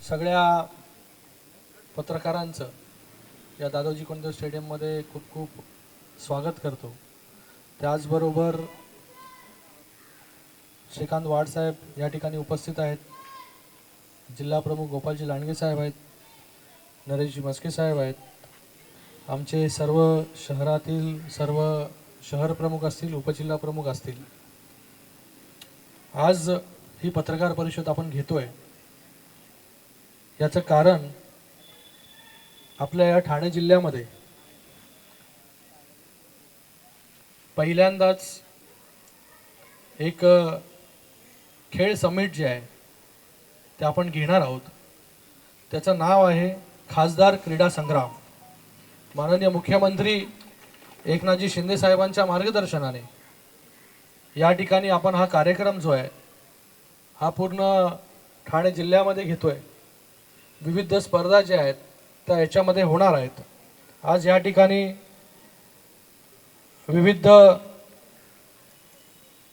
सगळ्या पत्रकारांचं या दादोजी कोंडदेव स्टेडियममध्ये खूप खूप स्वागत करतो। त्याचबरोबर श्रीकांत वाड साहेब या ठिकाणी उपस्थित आहेत, जिल्हा प्रमुख गोपालजी लांडगे साहेब आहेत, नरेशजी मस्के साहेब आहेत, आमचे सर्व शहरातील सर्व शहर प्रमुख असतील, उपजिल्हा प्रमुख असतील। आज ही पत्रकार परिषद आपण घेतोय याचं कारण आपल्या या ठाणे जिल्ह्यामध्ये पहिल्यांदाच एक खेळ समिट जे आहे ते आपण घेणार आहोत। त्याचं नाव आहे खासदार क्रीडा संग्राम। माननीय मुख्यमंत्री एकनाथजी शिंदे साहेबांच्या मार्गदर्शनाने या ठिकाणी आपण हा कार्यक्रम जो आहे हा पूर्ण ठाणे जिल्ह्यामध्ये घेतोय। विविध स्पर्धा ज्या आहेत त्या याच्यामध्ये होणार आहेत। आज या ठिकाणी विविध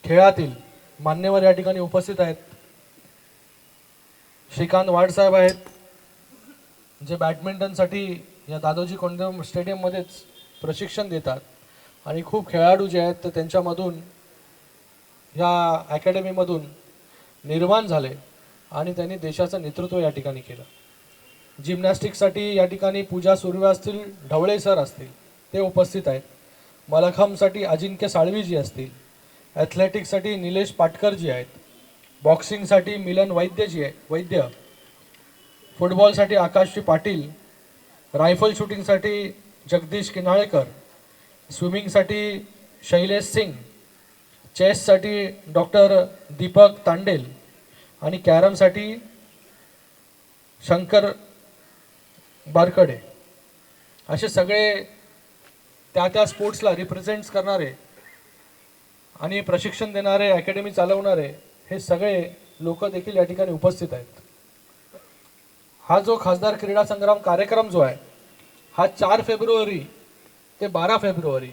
खेळातील मान्यवर या ठिकाणी उपस्थित आहेत। श्रीकांत वाड साहेब आहेत, जे बॅडमिंटनसाठी या दादोजी कोंडदेव स्टेडियममध्येच प्रशिक्षण देतात आणि खूप खेळाडू जे आहेत तर त्यांच्यामधून या अकॅडमीमधून निर्माण झाले आणि त्यांनी देशाचं नेतृत्व या ठिकाणी केलं। जिम्नॅस्टिक्ससाठी या ठिकाणी पूजा सुर्वे असतील, ढवळे सर असतील ते उपस्थित आहेत। मलखांबसाठी अजिंक्य साळवीजी असतील, ॲथलेटिक्ससाठी निलेश पाटकरजी आहेत, बॉक्सिंगसाठी मिलन वैद्य, फुटबॉलसाठी आकाशजी पाटील, रायफल शूटिंगसाठी जगदीश किनाळेकर, स्विमिंगसाठी शैलेश सिंग, चेससाठी डॉक्टर दीपक तांडेल आणि कॅरमसाठी शंकर बारकडे, असे सगळे त्या स्पोर्ट्सला रिप्रेझेंट्स करणारे आणि प्रशिक्षण देणारे, अकॅडमी चालवणारे हे सगळे लोक देखील या ठिकाणी उपस्थित आहेत। हा जो खासदार क्रीडा संग्राम कार्यक्रम जो आहे हा 4 फेब्रुवारी ते 12 फेब्रुवारी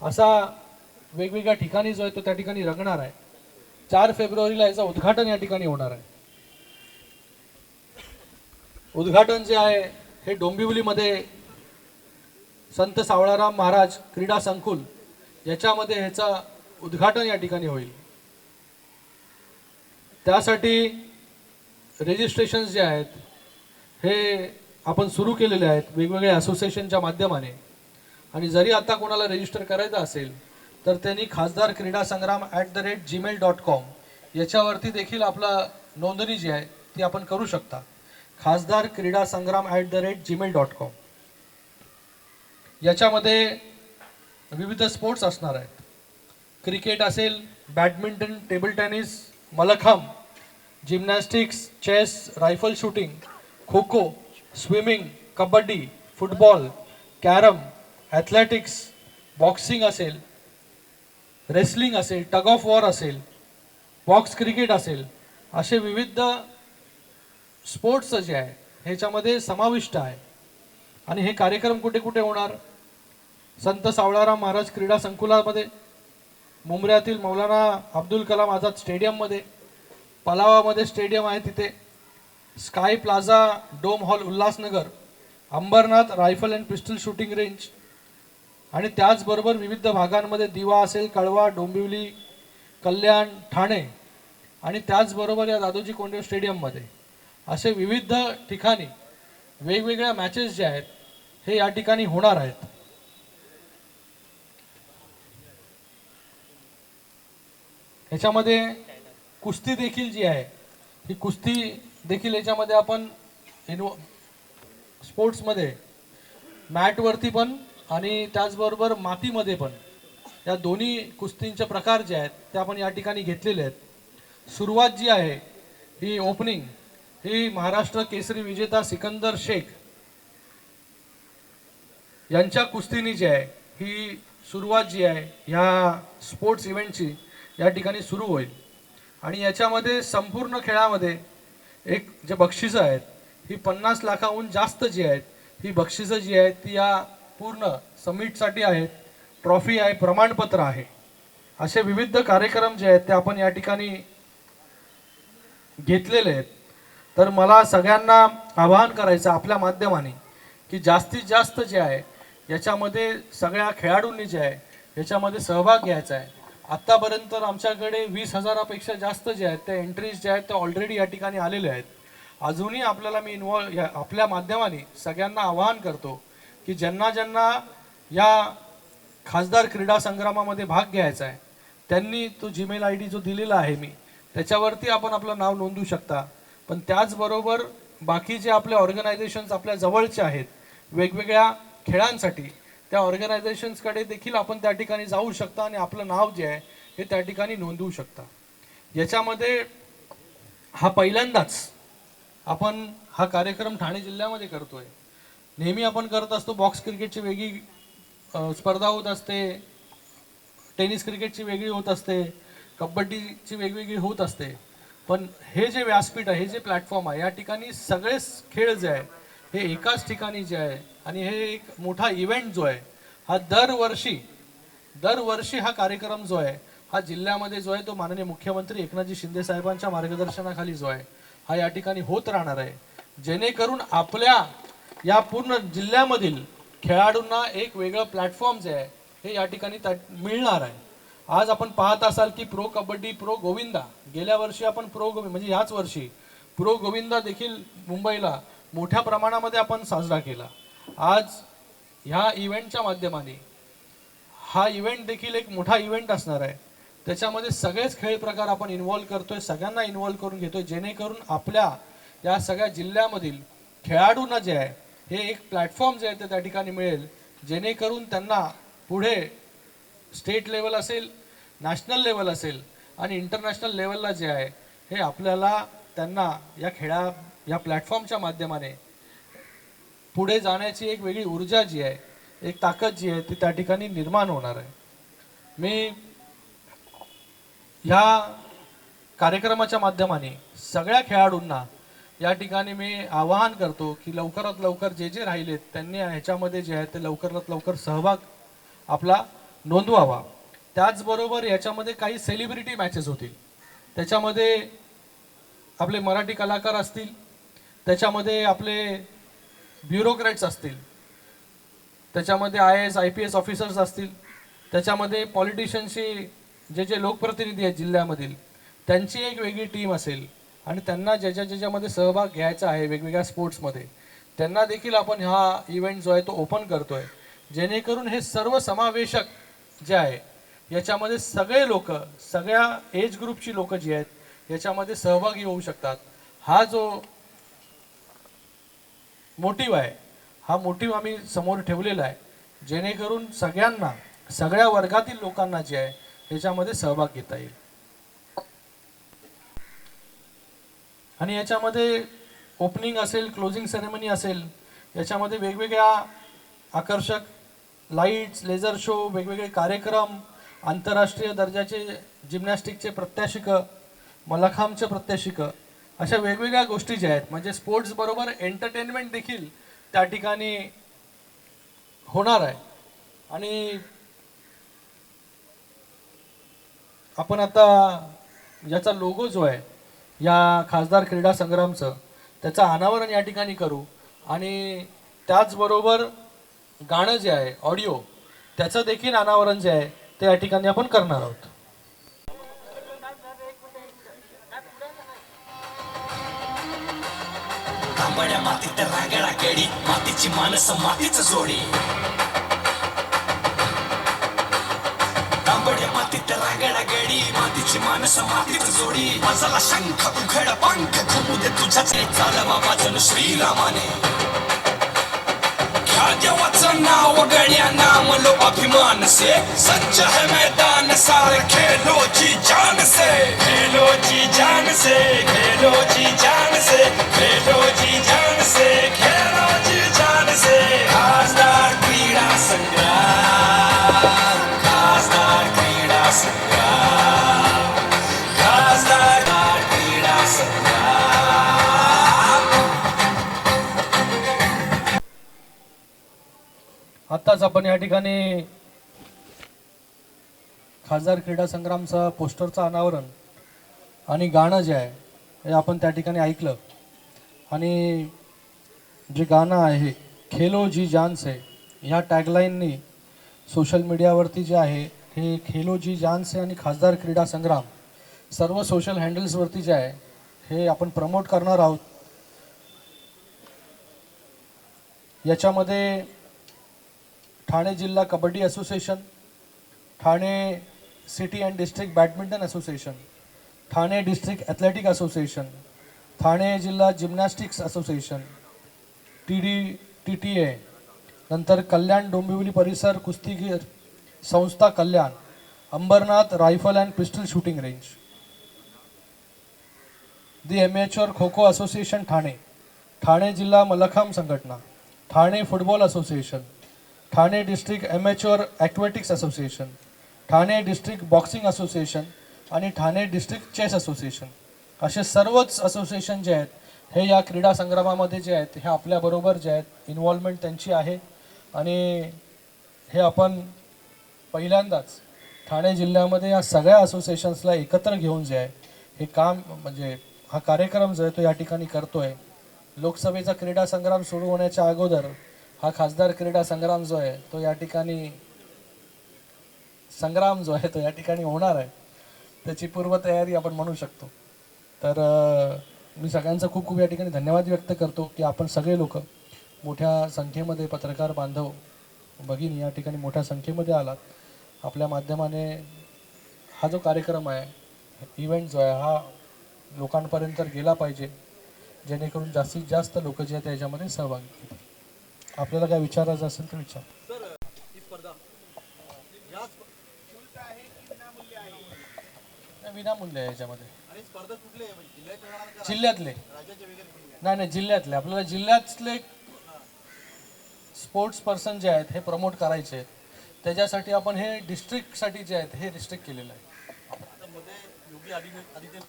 असा वेगवेगळ्या ठिकाणी जो आहे तो त्या ठिकाणी रंगणार आहे। 4 फेब्रुवारीला याचं उद्घाटन या ठिकाणी होणार आहे। उद्घाटन जे आहे हे डोंबिवलीमध्ये संत सावळाराम महाराज क्रीडा संकुल याच्यामध्ये ह्याचं उद्घाटन या ठिकाणी होईल। त्यासाठी रजिस्ट्रेशन्स जे आहेत हे आपण सुरू केलेले आहेत वेगवेगळ्या असोसिएशनच्या माध्यमाने, आणि जरी आता कोणाला रजिस्टर करायचं असेल तर त्यांनी खासदार क्रीडा संग्राम @gmail.com याच्यावरती देखील आपला नोंदणी जी आहे ती आपण करू शकता। खासदार क्रीडा संग्राम @gmail.com याच्यामध्ये विविध स्पोर्ट्स असणार आहेत। क्रिकेट असेल, badminton, table tennis, mallakhamb, gymnastics, chess, rifle shooting, kho kho, swimming, kabaddi, football, carrom, athletics, boxing असेल, रेसलिंग असेल, टग ऑफ वॉर असेल, बॉक्स क्रिकेट असेल, असे विविध स्पोर्ट्स जे आहे ह्याच्यामध्ये समाविष्ट आहे। आणि हे कार्यक्रम कुठे कुठे होणार? संत सावळाराम महाराज क्रीडा संकुलामध्ये, मुंब्र्यातील मौलाना अब्दुल कलाम आझाद स्टेडियममध्ये, पलावामध्ये स्टेडियम आहे तिथे, sky plaza dome hall Ulhasnagar, Ambernath rifle and pistol shooting range, आणि त्याचबरोबर विविध भागांमध्ये दिवा असेल, कळवा, डोंबिवली, कल्याण, ठाणे, आणि त्याचबरोबर या दादोजी कोंडदेव स्टेडियममध्ये असे विविध ठिकाणी वेगवेगळ्या मॅचेस जे आहेत हे या ठिकाणी होणार आहेत। ह्याच्यामध्ये कुस्ती देखील जी आहे ही कुस्ती देखील याच्यामध्ये आपण स्पोर्ट्समध्ये मॅटवरती पण आणि त्याचबरोबर मातीमध्ये पण या दोन्ही कुस्तींचे प्रकार जे आहेत ते आपण या ठिकाणी घेतलेले आहेत। सुरुवात जी आहे ही ओपनिंग ही महाराष्ट्र केसरी विजेता सिकंदर शेख यांच्या कुस्तीनी जी आहे ही सुरुवात जी आहे ह्या स्पोर्ट्स इव्हेंटची या ठिकाणी सुरू होईल। आणि याच्यामध्ये संपूर्ण खेळामध्ये एक जे बक्षिसं आहेत ही 50 लाखाहून जास्त जी आहेत ही बक्षिसं जी आहेत ती या पूर्ण समिटसाठी आहेत। ट्रॉफी आहे, प्रमाणपत्र आहे, असे विविध कार्यक्रम जे आहेत ते आपण या ठिकाणी घेतलेले आहेत। तर मला सगळ्यांना आवाहन करायचं आपल्या माध्यमाने की जास्तीत जास्त जे आहे याच्यामध्ये सगळ्या खेळाडूंनी जे आहे याच्यामध्ये सहभाग घ्यायचा आहे. आत्तापर्यंत आमच्याकडे 20,000पेक्षा जास्त जे आहेत त्या एंट्रीज जे आहेत त्या ऑलरेडी या ठिकाणी आलेल्या आहेत. अजूनही आपल्याला मी आपल्या माध्यमाने सगळ्यांना आवाहन करतो की ज्यांना ज्यांना या खासदार क्रीडा संग्रामामध्ये भाग घ्यायचा आहे त्यांनी तो जीमेल ID जो दिलेला आहे मी त्याच्यावरती आपण आपलं नाव नोंदवू शकता. पण त्याचबरोबर बाकी जे आपले ऑर्गनायझेशन्स आपल्या जवळचे आहेत वेगवेगळ्या खेळांसाठी त्या ऑर्गनायझेशन्सकडे देखील आपण त्या ठिकाणी जाऊ शकता आणि आपलं नाव जे आहे हे त्या ठिकाणी नोंदवू शकता. याच्यामध्ये हा पहिल्यांदाच आपण हा कार्यक्रम ठाणे जिल्ह्यामध्ये करतोय. नेहमी आपण करत असतो बॉक्स क्रिकेटची वेगळी स्पर्धा होत असते, टेनिस क्रिकेटची वेगळी होत असते, कबड्डीची वेगवेगळी होत असते. पण हे जे व्यासपीठ आहे, हे जे प्लॅटफॉर्म आहे, या ठिकाणी सगळेच खेळ जे आहे हे एकाच ठिकाणी जे आहे आणि हे एक मोठा इव्हेंट जो आहे हा दरवर्षी हा कार्यक्रम जो आहे हा जिल्ह्यामध्ये जो आहे तो माननीय मुख्यमंत्री एकनाथजी शिंदे साहेबांच्या मार्गदर्शनाखाली जो आहे हा या ठिकाणी होत राहणार आहे. जेणेकरून आपल्या या पूर्ण जिल्ह्यामधील खेळाडूंना एक वेगळं प्लॅटफॉर्म जे आहे हे या ठिकाणी मिळणार आहे. आज आपण पाहत असाल की प्रो कबड्डी, प्रो गोविंदा, गेल्या वर्षी आपण म्हणजे याच वर्षी प्रो गोविंदा देखील मुंबईला मोठ्या प्रमाणामध्ये आपण साजरा केला. आज ह्या इव्हेंटच्या माध्यमाने हा इव्हेंट देखील एक मोठा इव्हेंट असणार आहे. त्याच्यामध्ये सगळेच खेळ प्रकार आपण इन्व्हॉल्व करतोय, सगळ्यांना इन्व्हॉल्व करून घेतोय, जेणेकरून आपल्या या सगळ्या जिल्ह्यामधील खेळाडूंना जे आहे हे एक प्लॅटफॉर्म जे आहे ते त्या ठिकाणी मिळेल, जेणेकरून त्यांना पुढे स्टेट लेवल असेल, नॅशनल लेवल असेल आणि इंटरनॅशनल लेवलला जे आहे हे आपल्याला त्यांना या प्लॅटफॉर्मच्या माध्यमाने पुढे जाण्याची एक वेगळी ऊर्जा जी आहे, एक ताकद जी आहे ती त्या ठिकाणी निर्माण होणार आहे. मी ह्या कार्यक्रमाच्या माध्यमाने सगळ्या खेळाडूंना या ठिकाणी मी आवाहन करतो की लवकरात लवकर जे जे राहिलेत त्यांनी ह्याच्यामध्ये जे आहे ते लवकरात लवकर सहभाग आपला नोंदवावा. त्याचबरोबर याच्यामध्ये काही सेलिब्रिटी मॅचेस होतील, त्याच्यामध्ये आपले मराठी कलाकार असतील, त्याच्यामध्ये आपले ब्युरोक्रेट्स असतील, त्याच्यामध्ये IAS IPS ऑफिसर्स असतील, त्याच्यामध्ये पॉलिटिशियन्सची जे लोकप्रतिनिधी आहेत जिल्ह्यामधील त्यांची एक वेगळी टीम असेल आणि त्यांना ज्याच्यामध्ये सहभाग घ्यायचा आहे वेगवेगळ्या स्पोर्ट्समध्ये त्यांना देखील आपण हा इव्हेंट जो आहे तो ओपन करतोय, जेणेकरून हे सर्व समावेशक जे आहे याच्यामध्ये सगळे लोक, सगळ्या एज ग्रुपची लोक जी आहेत याच्यामध्ये सहभागी होऊ शकतात. हा जो मोटिव्ह आहे हा मोटिव्ह आम्ही समोर ठेवलेला आहे, जेणेकरून सगळ्यांना, सगळ्या वर्गातील लोकांना जे आहे याच्यामध्ये सहभाग घेता येईल. आणि याच्यामध्ये ओपनिंग असेल, क्लोजिंग सेरेमनी असेल, याच्यामध्ये वेगवेगळ्या आकर्षक लाईट्स, लेझर शो, वेगवेगळे कार्यक्रम, आंतरराष्ट्रीय दर्जाचे जिम्नॅस्टिकचे प्रत्याशिक, मलखांबचे प्रत्याशिक, अशा वेगवेगळ्या गोष्टी ज्या आहेत म्हणजे स्पोर्ट्स बरोबर एंटरटेनमेंट देखील त्या ठिकाणी होणार आहे. आणि आपण आता याचा लोगो जो आहे या खासदार क्रीडा संग्रामचं त्याचं अनावरण या ठिकाणी करू आणि त्याचबरोबर गाणं जे आहे ऑडिओ त्याचं देखील अनावरण जे आहे ते या ठिकाणी आपण करणार आहोत. तांबड्या मातीत रांगडा केडी, मातीची माणसं मातीच जोडी. तांबड्या मातीत रांगडा केडी, मातीची माणसं मातीच जोडी. माझला शंख उघड पंख घुमू दे तुझ्याच चालवा वाचन श्रीरामाने. घ्या देवाचं नाव गड्या, नाम लो अभिमान से. सच्च है मैदान सारे खेलो जी जान से. खेलो जी जान से, खेलो जी जान से, खेलो जी जान से, खेलो जी जान से. खासदार क्रीडा संग्राम, खासदार क्रीडा संग्राम, खासदार क्रीडा संग्राम. आत्ताच आपण या ठिकाणी खासदार क्रीडा संग्रामचा पोस्टरचं अनावरण आणि गाणं जे आहे हे आपण त्या ठिकाणी ऐकलं. आणि जे गाणं आहे खेलो जी जान से, ह्या टॅगलाईननी सोशल मीडियावरती जे आहे हे खेलो जी जान से आणि खासदार क्रीडा संग्राम सर्व सोशल हँडल्सवरती जे आहे हे आपण प्रमोट करणार आहोत. याच्यामध्ये ठाणे जिल्हा kabaddi association, Thane city and district badminton association, Thane district athletic association, Thane जिल्हा जिम्नॅस्टिक्स असोसिएशन, TTA, नंतर कल्याण डोंबिवली परिसर कुस्तीगीर संस्था Kalyan, Ambernath rifle and pistol shooting range, the amateur kho kho association Thane, Thane जिल्हा मलखांब संघटना, Thane football association, Thane district amateur aquatics association, Thane district boxing association आणि ठाणे डिस्ट्रिक्ट चेस असोसिएशन, असे सर्वच असोसिएशन जे आहेत हे या क्रीडा संग्रामामध्ये जे आहेत हे आपल्याबरोबर जे आहेत इन्व्हॉल्वमेंट त्यांची आहे. आणि हे आपण पहिल्यांदाच ठाणे जिल्ह्यामध्ये या सगळ्या असोसिएशन्सला एकत्र घेऊन जे आहे हे काम म्हणजे हा कार्यक्रम जो आहे तो या ठिकाणी करतोय. लोकसभेचा क्रीडा संग्राम सुरू होण्याच्या अगोदर हा खासदार क्रीडा संग्राम जो आहे तो या ठिकाणी संग्राम जो आहे तो या ठिकाणी होणार आहे, त्याची पूर्वतयारी आपण म्हणू शकतो. तर मी सगळ्यांचा खूप खूप या ठिकाणी धन्यवाद व्यक्त करतो की आपण सगळे लोक मोठ्या संख्येमध्ये पत्रकार बांधव भगिनी या ठिकाणी मोठ्या संख्येमध्ये आलात. आपल्या माध्यमाने हा जो कार्यक्रम आहे इव्हेंट जो आहे हा लोकांपर्यंत गेला पाहिजे, जेणेकरून जास्तीत जास्त लोक जे आहेत त्याच्यामध्ये सहभागी होतील. आपल्याला काय विचारायचं असेल तर विचार. विनामूल्य आहे याच्यामध्ये. जिल्ह्यातले नाही जिल्ह्यातले आपल्याला जिल्ह्यातले स्पोर्ट्स पर्सन जे आहेत हे प्रमोट करायचे आहेत, त्याच्यासाठी आपण हे डिस्ट्रिक्टसाठी जे आहेत हे रिस्ट्रिक्ट केलेलं आहे.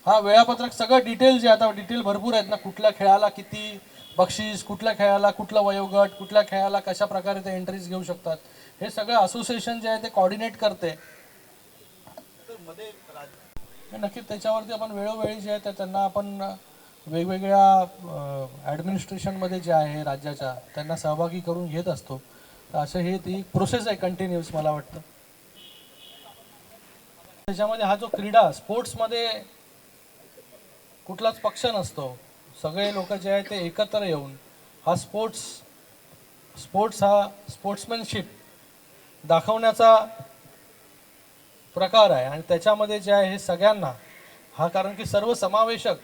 हा वेळापत्रक सगळं डिटेल जे आता डिटेल भरपूर आहेत ना, कुठल्या खेळाला किती बक्षीस, कुठल्या खेळाला कुठला वयोगट, कुठल्या खेळाला कशा प्रकारे ते एंट्रीज घेऊ शकतात, हे सगळं असोसिएशन जे आहे ते कोऑर्डिनेट करते. नक्कीच त्याच्यावरती आपण वेळोवेळी जे आहे त्यांना आपण वेगवेगळ्या ॲडमिनिस्ट्रेशनमध्ये जे आहे राज्याच्या त्यांना सहभागी करून घेत असतो. तर असं हे ती प्रोसेस आहे कंटिन्यूस मला वाटतं. त्याच्यामध्ये हा जो क्रीडा स्पोर्ट्समध्ये कुठलाच पक्ष नसतो, सगळे लोक जे आहे ते एकत्र येऊन हा स्पोर्ट्स हा स्पोर्ट्समॅनशिप दाखवण्याचा प्रकार आहे. आणि त्याच्यामध्ये जे आहे हे सगळ्यांना हा कारण की सर्व समावेशक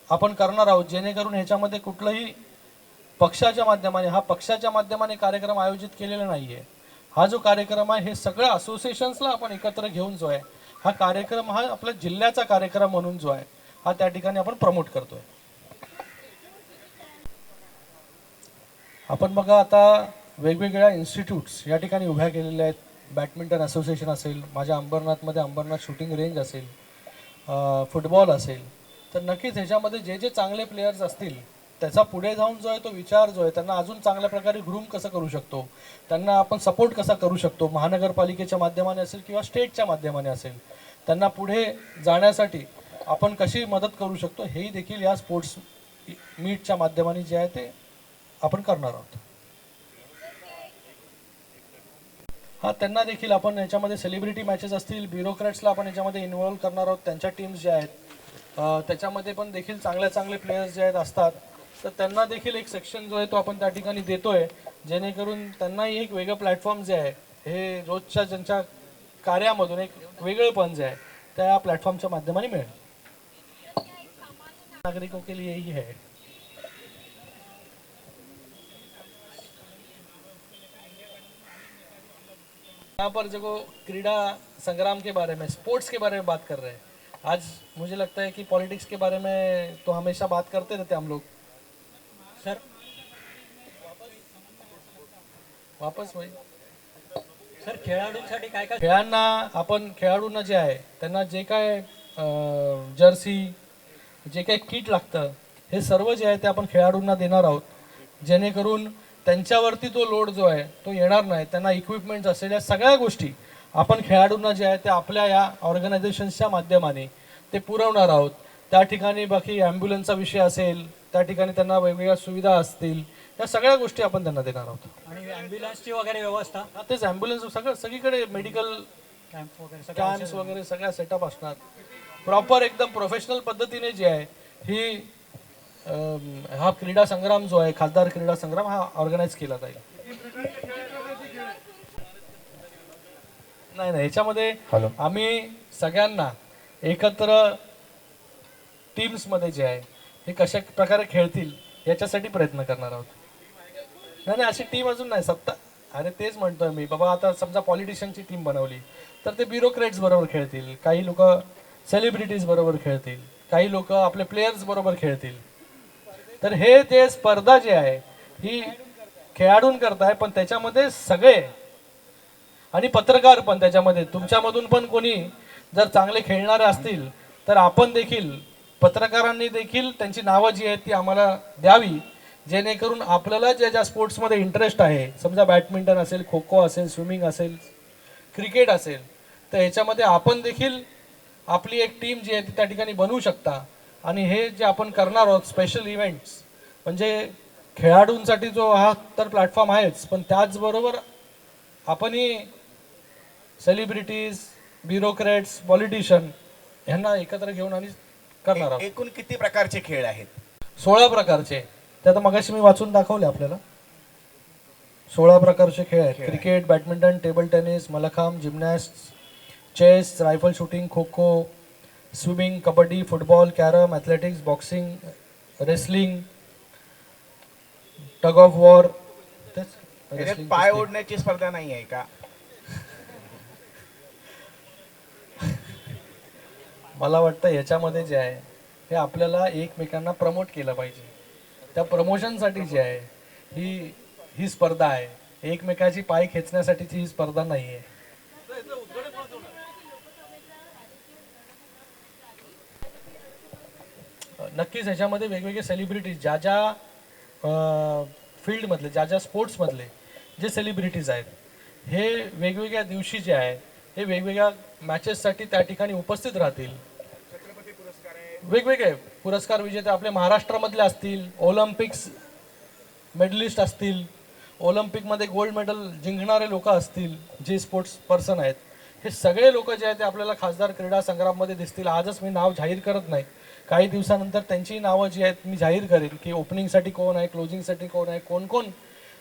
आपण करणार आहोत, जेणेकरून ह्याच्यामध्ये कुठलंही पक्षाच्या माध्यमाने कार्यक्रम आयोजित केलेला नाही आहे. हा जो कार्यक्रम आहे हे सगळ्या असोसिएशन्सला आपण एकत्र घेऊन जो आहे हा कार्यक्रम हा आपल्या जिल्ह्याचा कार्यक्रम म्हणून जो आहे हा त्या ठिकाणी आपण प्रमोट करतोय. आपण बघा आता वेगवेगळ्या इन्स्टिट्यूट्स या ठिकाणी उभ्या केलेल्या आहेत. बॅडमिंटन असोसिएशन असेल, माझ्या अंबरनाथमध्ये अंबरनाथ शूटिंग रेंज असेल, फुटबॉल असेल, तर नक्कीच ह्याच्यामध्ये जे जे चांगले प्लेयर्स असतील त्याचा पुढे जाऊन जो आहे तो विचार जो आहे त्यांना अजून चांगल्या प्रकारे ग्रूम कसं करू शकतो, त्यांना आपण सपोर्ट कसा करू शकतो, महानगरपालिकेच्या माध्यमाने असेल किंवा स्टेटच्या माध्यमाने असेल, त्यांना पुढे जाण्यासाठी आपण कशी मदत करू शकतो हेही देखील या स्पोर्ट्स मीटच्या माध्यमाने जे आहे ते आपण करणार आहोत. हा त्यांना देखील आपण याच्यामध्ये सेलिब्रिटी मॅचेस असतील, ब्युरोक्रॅट्सला आपण याच्यामध्ये इन्व्हॉल्व करणार आहोत. त्यांच्या टीम्स ज्या आहेत त्याच्यामध्ये पण देखील चांगले प्लेयर्स जे आहेत असतात, तर त्यांना देखील एक सेक्शन जो आहे तो आपण त्या ठिकाणी देतोय, जेणेकरून त्यांनाही एक वेगळं प्लॅटफॉर्म जे आहे हे रोजच्या ज्यांच्या कार्यामधून एक वेगळेपण जे आहे त्या प्लॅटफॉर्मच्या माध्यमाने मिळेल. नागरिकों के लिए ही है. यहाँ पर जो क्रीडा संग्राम के बारे में, स्पोर्ट्स के बारे में बात कर रहे हैं. आज मुझे लगता है कि पॉलिटिक्स के बारे में तो हमेशा बात करते रहते हम लोग. सर वापस वही सर खेळाडूंसाठी काय काय खेळाडूंना जे आहे त्यांना जे काय जर्सी जे काही किट लागतं हे सर्व जे आहे ते आपण खेळाडूंना देणार आहोत, जेणेकरून त्यांच्यावरती तो लोड जो आहे तो येणार नाही. त्यांना इक्विपमेंट्स असलेल्या सगळ्या गोष्टी आपण खेळाडूंना जे आहे ते आपल्या या ऑर्गनायझेशन्सच्या माध्यमाने ते पुरवणार आहोत. त्या ठिकाणी बाकी ॲम्ब्युलन्सचा विषय असेल त्या ठिकाणी त्यांना वेगवेगळ्या सुविधा असतील, या सगळ्या गोष्टी आपण त्यांना देणार आहोत. आणि ॲम्ब्युलन्सची वगैरे व्यवस्था, तेच ॲम्ब्युलन्स सगळीकडे मेडिकल कॅम्प वगैरे सगळं कॅम्प्स वगैरे सगळ्या सेटअप असणार. प्रॉपर एकदम प्रोफेशनल पद्धतीने जी आहे ही हा क्रीडा संग्राम जो आहे, खासदार क्रीडा संग्राम, हा ऑर्गनाईज केला जाईल. नाही नाही, ह्याच्यामध्ये आम्ही सगळ्यांना एकत्र टीम्समध्ये जे आहे हे कशा प्रकारे खेळतील याच्यासाठी प्रयत्न करणार आहोत. नाही नाही, अशी टीम अजून नाही. अरे तेच म्हणतोय मी बाबा. आता समजा पॉलिटिशियनची टीम बनवली तर ते ब्युरोक्रेट्स बरोबर खेळतील, काही लोक सेलिब्रिटीज बरोबर खेळतील, काही लोक आपले प्लेयर्स बरोबर खेळतील. तर हे जे स्पर्धा जी आहे ही खेळाडूंकरता पण त्याच्यामध्ये सगळे आणि पत्रकार पण त्याच्यामध्ये, तुमच्यामधून पण कोणी जर चांगले खेळणारे असतील तर आपण देखील, पत्रकारांनी देखील त्यांची नावं जी आहेत ती आम्हाला द्यावी, जेणेकरून आपल्याला ज्या ज्या स्पोर्ट्समध्ये इंटरेस्ट आहे, समजा बॅडमिंटन असेल, खो खो असेल, स्विमिंग असेल, क्रिकेट असेल, तर ह्याच्यामध्ये आपण देखील आपली एक टीम जी आहे ती त्या ठिकाणी बनवू शकता. आणि हे जे आपण करणार आहोत स्पेशल इव्हेंट्स, म्हणजे खेळाडूंसाठी जो हा तर प्लॅटफॉर्म आहेच, पण त्याचबरोबर आपणही सेलिब्रिटीज, ब्युरोक्रेट्स, पॉलिटिशियन यांना एकत्र घेऊन आणि करणार आहोत. एकूण किती प्रकारचे खेळ आहेत? 16 प्रकारचे. ते आता मगाशी मी वाचून दाखवले आपल्याला. 16 प्रकारचे खेळ आहेत. Cricket, badminton, table tennis, mallakhamb, gymnast, chess, rifle shooting, kho kho, swimming, kabaddi, football, carrom, athletics, boxing, wrestling, tug of war. त्याच्यात पाय ओढण्याची स्पर्धा नाही आहे का? मला वाटतं याच्यामध्ये जे आहे हे आपल्याला एकमेकांना प्रमोट केलं पाहिजे. त्या प्रमोशनसाठी जे आहे ही स्पर्धा आहे, एकमेकाची पाय खेचण्यासाठीची ही स्पर्धा नाही आहे. नक्कीच ह्याच्यामध्ये वेगवेगळे सेलिब्रिटीज, ज्या ज्या फील्डमधले, ज्या ज्या स्पोर्ट्समधले जे सेलिब्रिटीज आहेत, हे वेगवेगळ्या दिवशी जे आहे हे वेगवेगळ्या मॅचेससाठी त्या ठिकाणी उपस्थित राहतील. वेगवेगळे पुरस्कार विजेते आपले महाराष्ट्रामधले असतील, ऑलिम्पिक्स मेडलिस्ट असतील, ऑलिम्पिकमध्ये गोल्ड मेडल जिंकणारे लोक असतील, जे स्पोर्ट्स पर्सन आहेत, हे सगळे लोक जे आहेत ते आपल्याला खासदार क्रीडा संग्राममध्ये दिसतील. आजच मी नाव जाहीर करत नाही, काही दिवसानंतर त्यांची नावं जी आहेत मी जाहीर करेन की ओपनिंगसाठी कोण आहे, क्लोजिंगसाठी कोण आहे, कोण कोण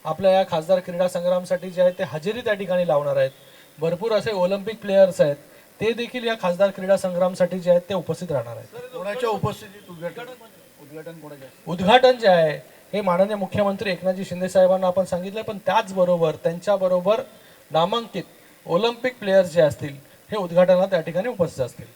आपल्या या खासदार क्रीडा संग्रामसाठी जे आहे ते हजेरी त्या ठिकाणी लावणार आहेत. भरपूर असे ऑलिम्पिक प्लेयर्स आहेत, ते देखील या खासदार क्रीडा संग्रामसाठी जे आहेत ते उपस्थित राहणार आहेत. कोणाच्या उपस्थितीत उद्घाटन कोणाच्या? उद्घाटन जे आहे हे माननीय मुख्यमंत्री एकनाथजी शिंदे साहेबांना आपण सांगितलं, पण त्याचबरोबर त्यांच्याबरोबर नामांकित ऑलिम्पिक प्लेयर्स जे असतील हे उद्घाटनाला त्या ठिकाणी उपस्थित असतील.